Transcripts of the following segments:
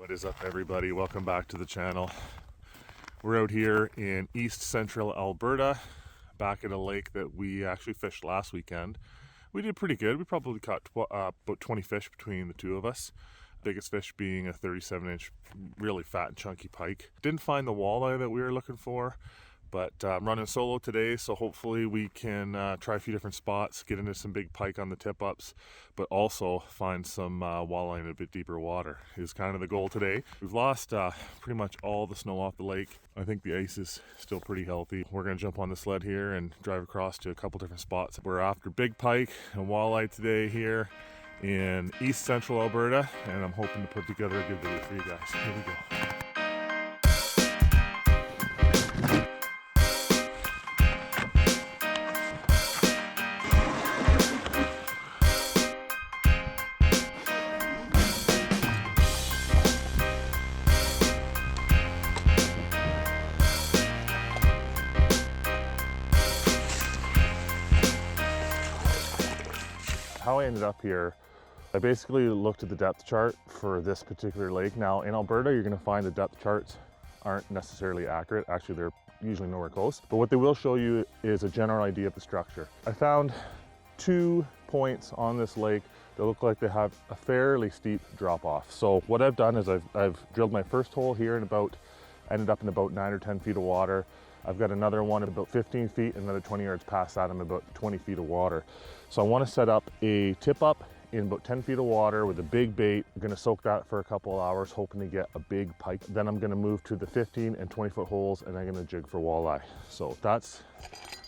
What is up, everybody? Welcome back to the channel. We're out here in east central Alberta, back at a lake that we actually fished last weekend. We did pretty good. We probably caught about 20 fish between the two of us. Biggest fish being a 37-inch, really fat and chunky pike. Didn't find the walleye that we were looking for, but I'm running solo today, so hopefully we can try a few different spots, get into some big pike on the tip-ups, but also find some walleye in a bit deeper water is kind of the goal today. We've lost pretty much all the snow off the lake. I think the ice is still pretty healthy. We're going to jump on the sled here and drive across to a couple different spots. We're after big pike and walleye today here in east central Alberta, and I'm hoping to put together a good video for you guys. Here we go. How I ended up here, I basically looked at the depth chart for this particular lake. Now in Alberta, you're going to find the depth charts aren't necessarily accurate. Actually, they're usually nowhere close. But what they will show you is a general idea of the structure. I found 2 points on this lake that look like they have a fairly steep drop off. So what I've done is I've drilled my first hole here and ended up in about 9 or 10 feet of water. I've got another one at about 15 feet, another 20 yards past that, I'm about 20 feet of water. So I want to set up a tip up in about 10 feet of water with a big bait. I'm going to soak that for a couple of hours, hoping to get a big pike. Then I'm going to move to the 15 and 20 foot holes, and I'm going to jig for walleye. So that's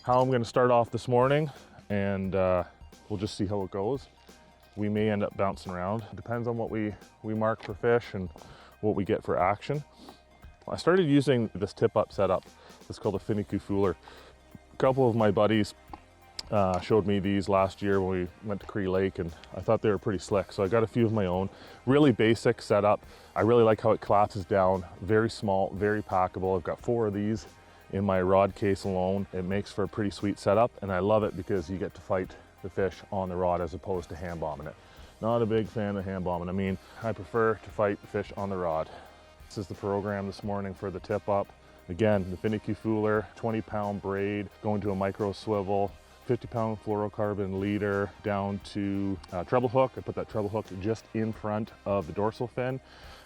how I'm going to start off this morning, and we'll just see how it goes. We may end up bouncing around. It depends on what we mark for fish and what we get for action. I started using this tip up setup. It's called a finicky fooler. A couple of my buddies showed me these last year when we went to Cree Lake, and I thought they were pretty slick. So I got a few of my own. Really basic setup. I really like how it collapses down. Very small, very packable. I've got 4 of these in my rod case alone. It makes for a pretty sweet setup, and I love it because you get to fight the fish on the rod as opposed to hand bombing it. Not a big fan of hand bombing. I mean, I prefer to fight the fish on the rod. This is the program this morning for the tip up. Again, the finicky fooler, 20-pound braid, going to a micro swivel, 50-pound fluorocarbon leader down to a treble hook. I put that treble hook just in front of the dorsal fin.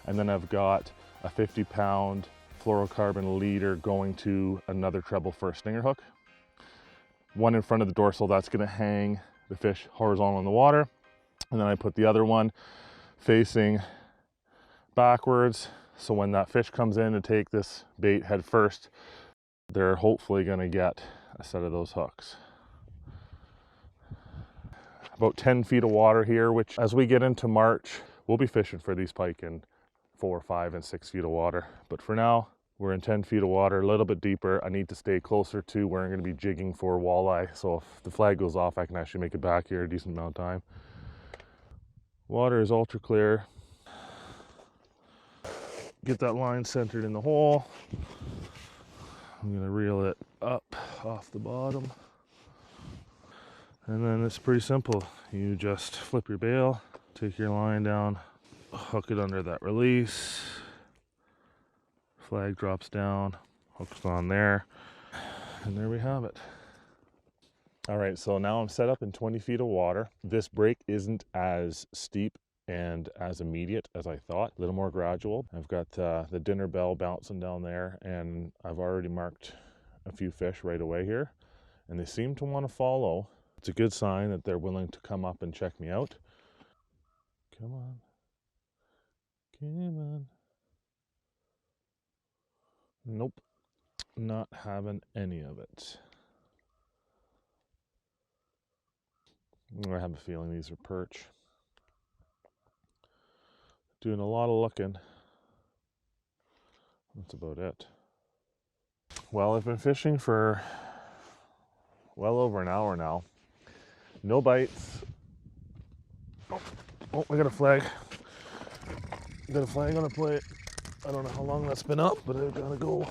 And then I've got a 50-pound fluorocarbon leader going to another treble for a stinger hook. One in front of the dorsal, that's gonna hang the fish horizontal in the water. And then I put the other one facing backwards. So when that fish comes in to take this bait head first, they're hopefully gonna get a set of those hooks. About 10 feet of water here, which as we get into March, we'll be fishing for these pike in 4, 5, and 6 feet of water. But for now, we're in 10 feet of water, a little bit deeper. I need to stay closer to where I'm gonna be jigging for walleye. So if the flag goes off, I can actually make it back here a decent amount of time. Water is ultra clear. Get that line centered in the hole. I'm gonna reel it up off the bottom. And then it's pretty simple. You just flip your bail, take your line down, hook it under that release. Flag drops down, hooks on there, and there we have it. All right, so now I'm set up in 20 feet of water. This break isn't as steep and as immediate as I thought, a little more gradual. I've got the dinner bell bouncing down there, and I've already marked a few fish right away here, and they seem to want to follow. It's a good sign that they're willing to come up and check me out. Come on. Come on. Nope, not having any of it. I have a feeling these are perch. Doing a lot of looking. That's about it. Well, I've been fishing for well over an hour now. No bites. Oh, I got a flag. Got a flag on a plate. I don't know how long that's been up, but I've got to go.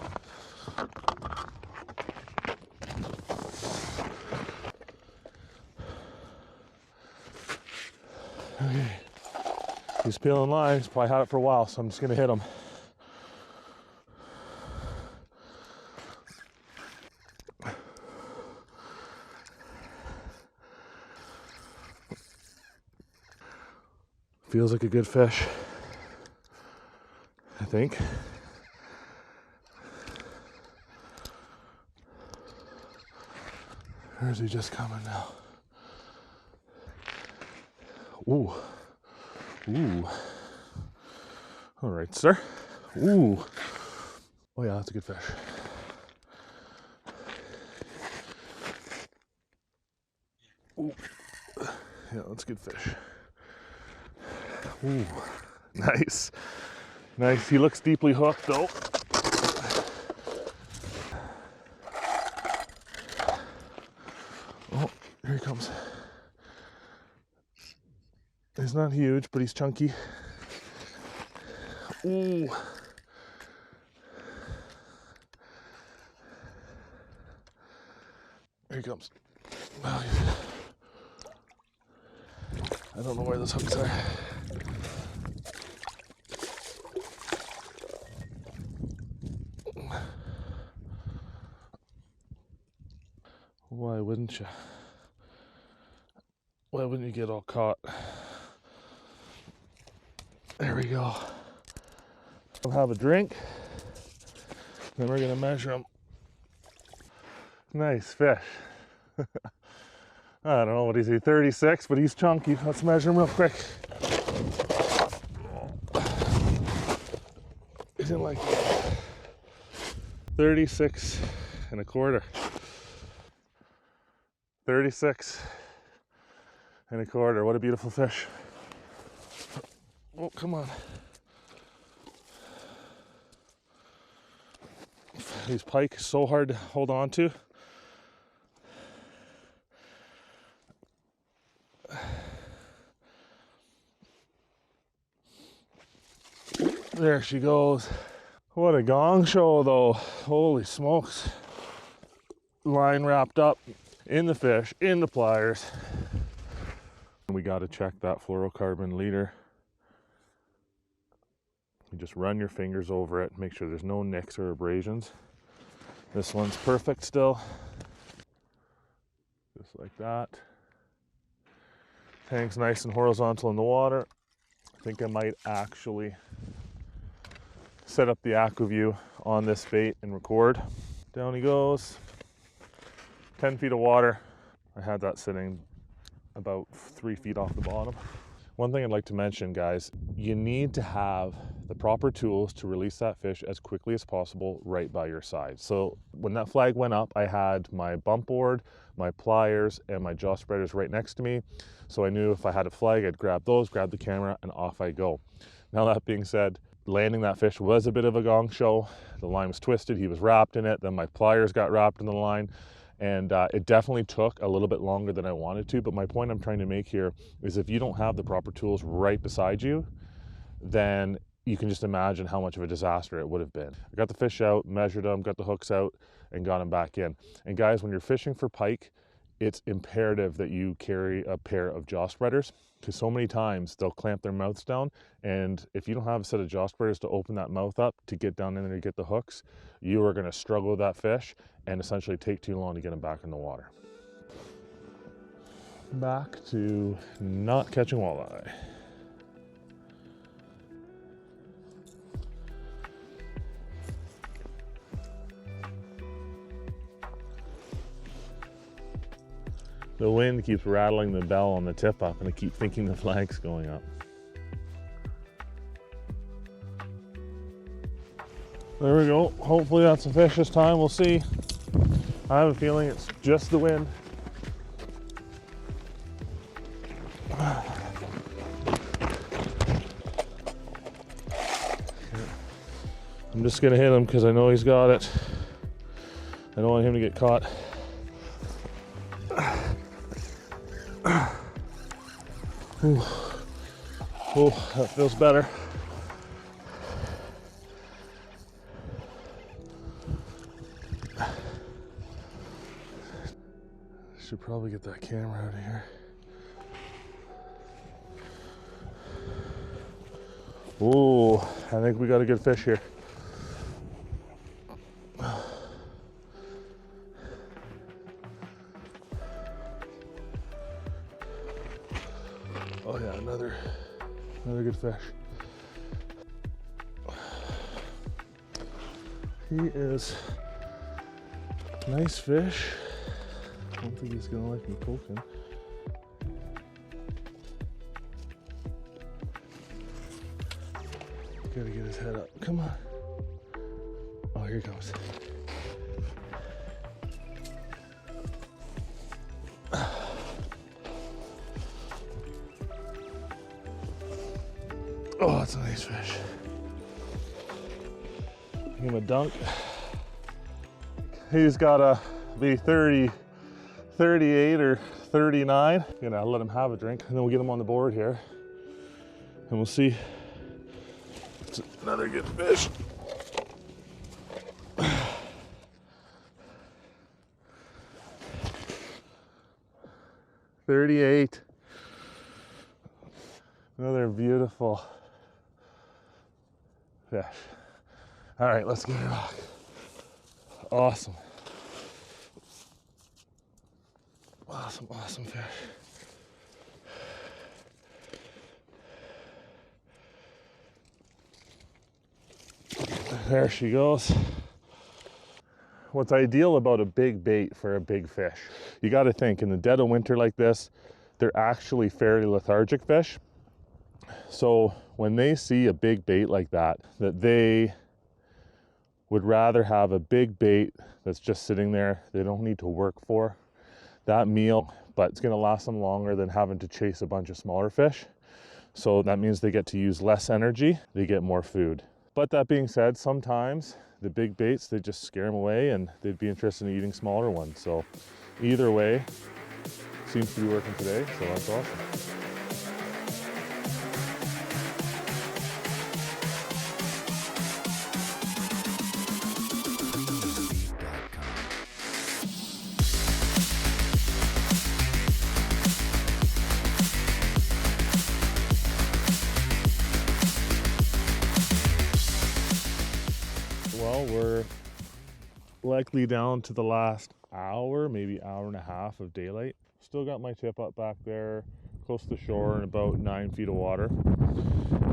Okay. He's peeling line. He's probably had it for a while, so I'm just gonna hit him. Feels like a good fish, I think. Or is he just coming now? Ooh. Ooh. All right, sir. Ooh. Oh yeah, that's a good fish. Ooh. Yeah, that's a good fish. Ooh. Nice. Nice. He looks deeply hooked though. Oh, here he comes. He's not huge, but he's chunky. Ooh. Here he comes. Wow. I don't know where those hooks are. Why wouldn't you? Why wouldn't you get all caught? There we go. We'll have a drink. Then we're gonna measure them. Nice fish. I don't know what is he, 36, but he's chunky. Let's measure him real quick. He didn't like it. 36 and a quarter. 36 and a quarter. What a beautiful fish. Oh, come on. These pike are so hard to hold on to. There she goes. What a gong show though. Holy smokes. Line wrapped up in the fish, in the pliers. We got to check that fluorocarbon leader. You just run your fingers over it, make sure there's no nicks or abrasions. This one's perfect still. Just like that. Tank's nice and horizontal in the water. I think I might actually set up the AquaView on this bait and record. Down he goes. 10 feet of water. I had that sitting about 3 feet off the bottom. One thing I'd like to mention, guys, you need to have the proper tools to release that fish as quickly as possible right by your side. So when that flag went up, I had my bump board, my pliers, and my jaw spreaders right next to me. So I knew if I had a flag, I'd grab those, grab the camera, and off I go. Now that being said, landing that fish was a bit of a gong show. The line was twisted, he was wrapped in it, then my pliers got wrapped in the line. And it definitely took a little bit longer than I wanted to, but my point I'm trying to make here is if you don't have the proper tools right beside you, then you can just imagine how much of a disaster it would have been. I got the fish out, measured them, got the hooks out, and got them back in. And guys, when you're fishing for pike, it's imperative that you carry a pair of jaw spreaders, because so many times they'll clamp their mouths down, and if you don't have a set of jaw spreaders to open that mouth up to get down in there to get the hooks, you are going to struggle with that fish and essentially take too long to get them back in the water. Back to not catching walleye. The wind keeps rattling the bell on the tip up, and I keep thinking the flag's going up. There we go. Hopefully that's a fish this time. We'll see. I have a feeling it's just the wind. I'm just gonna hit him because I know he's got it. I don't want him to get caught. Ooh. Oh, that feels better. Should probably get that camera out of here. Ooh, I think we got a good fish here. Oh yeah, another good fish. He is nice fish. I don't think he's gonna like me poking. Gotta get his head up. Come on. Oh, here he comes. Oh, that's a nice fish. Give him a dunk. He's gotta be 30, 38 or 39. Gonna let him have a drink and then we'll get him on the board here and we'll see. It's another good fish. $38. Another beautiful fish. All right, let's get her back. Awesome. Awesome fish. There she goes. What's ideal about a big bait for a big fish, you got to think in the dead of winter like this, they're actually fairly lethargic fish. So when they see a big bait like that they would rather have a big bait that's just sitting there, they don't need to work for that meal, but it's going to last them longer than having to chase a bunch of smaller fish. So that means they get to use less energy, they get more food. But that being said, sometimes the big baits, they just scare them away and they'd be interested in eating smaller ones. So either way, seems to be working today, so that's awesome. Well, we're likely down to the last hour, maybe hour and a half of daylight. Still got my tip up back there, close to the shore in about 9 feet of water.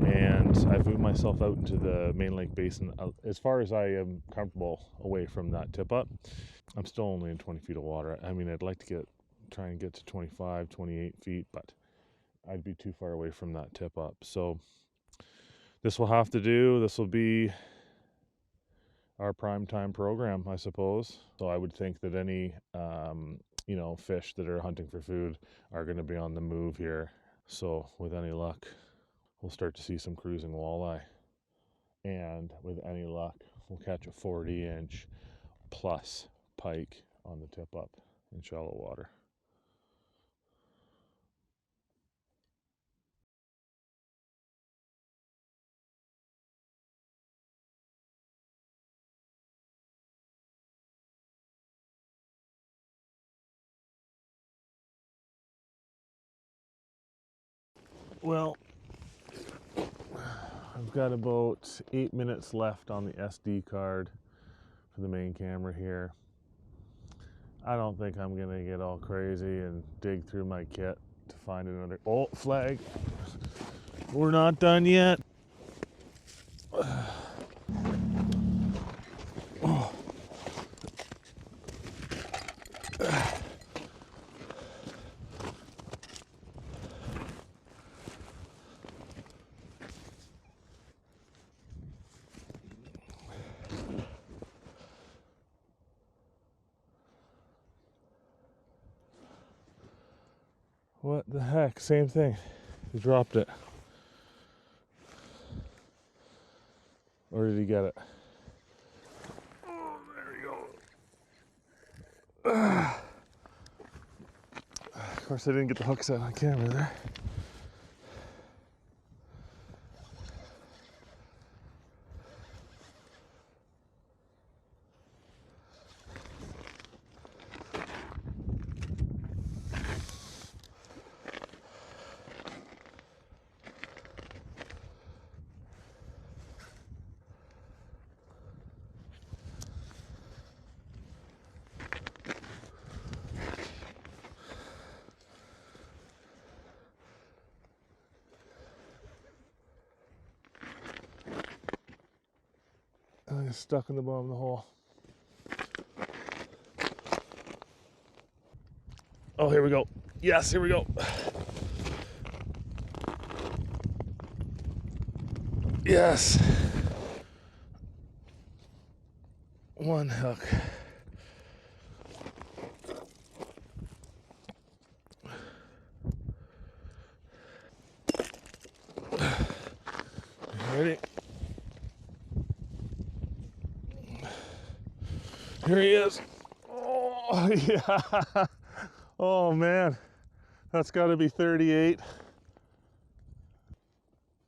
And I've moved myself out into the main lake basin as far as I am comfortable away from that tip up. I'm still only in 20 feet of water. I mean, I'd like to try and get to 25, 28 feet, but I'd be too far away from that tip up. So this will have to do. This will be our prime time program, I suppose. So I would think that any fish that are hunting for food are going to be on the move here. So with any luck, we'll start to see some cruising walleye, and with any luck, we'll catch a 40-inch plus pike on the tip up in shallow water. Well, I've got about 8 minutes left on the SD card for the main camera here. I don't think I'm gonna get all crazy and dig through my kit to find another. Oh, flag. We're not done yet. Oh. What the heck? Same thing. He dropped it. Or did he get it? Oh, there we go. Of course, I didn't get the hooks out on camera there. thing is stuck in the bottom of the hole. Oh, here we go. Yes, here we go. Yes. One hook. Ready? Here he is. Oh, yeah. Oh, man. That's got to be 38.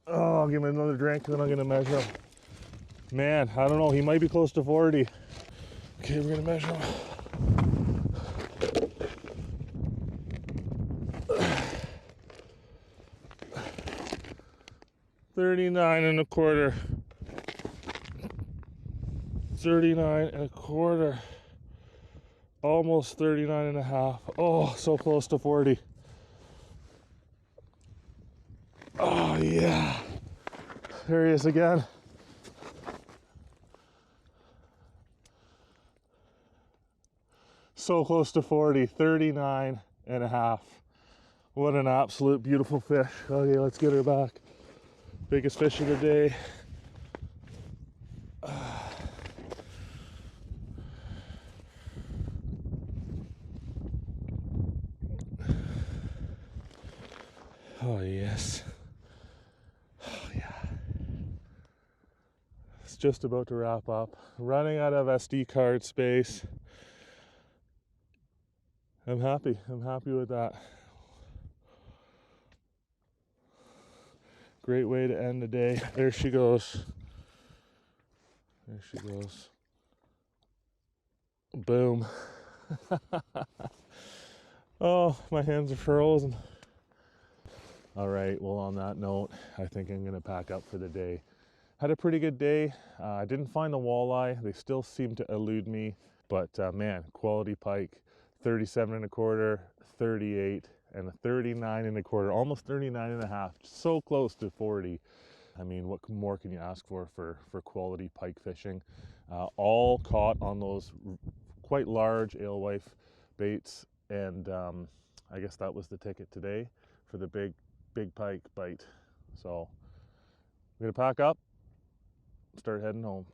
Oh, I'll give him another drink, then I'm going to measure him. Man, I don't know. He might be close to 40. Okay, we're going to measure him. 39 and a quarter. 39 and a quarter. Almost 39 and a half. Oh, so close to 40. Oh, yeah. There he is again. So close to 40. 39 and a half. What an absolute beautiful fish. Okay, let's get her back. Biggest fish of the day. Oh, yes. Oh, yeah. It's just about to wrap up. Running out of SD card space. I'm happy. I'm happy with that. Great way to end the day. There she goes. There she goes. Boom. Oh, my hands are frozen. All right, well, on that note, I think I'm gonna pack up for the day. Had a pretty good day. I didn't find the walleye. They still seem to elude me, but man, quality pike, 37 and a quarter, 38, and a 39 and a quarter, almost 39 and a half, so close to 40. I mean, what more can you ask for quality pike fishing? All caught on those quite large alewife baits, and I guess that was the ticket today for the big pike bite. So I'm gonna pack up, start heading home.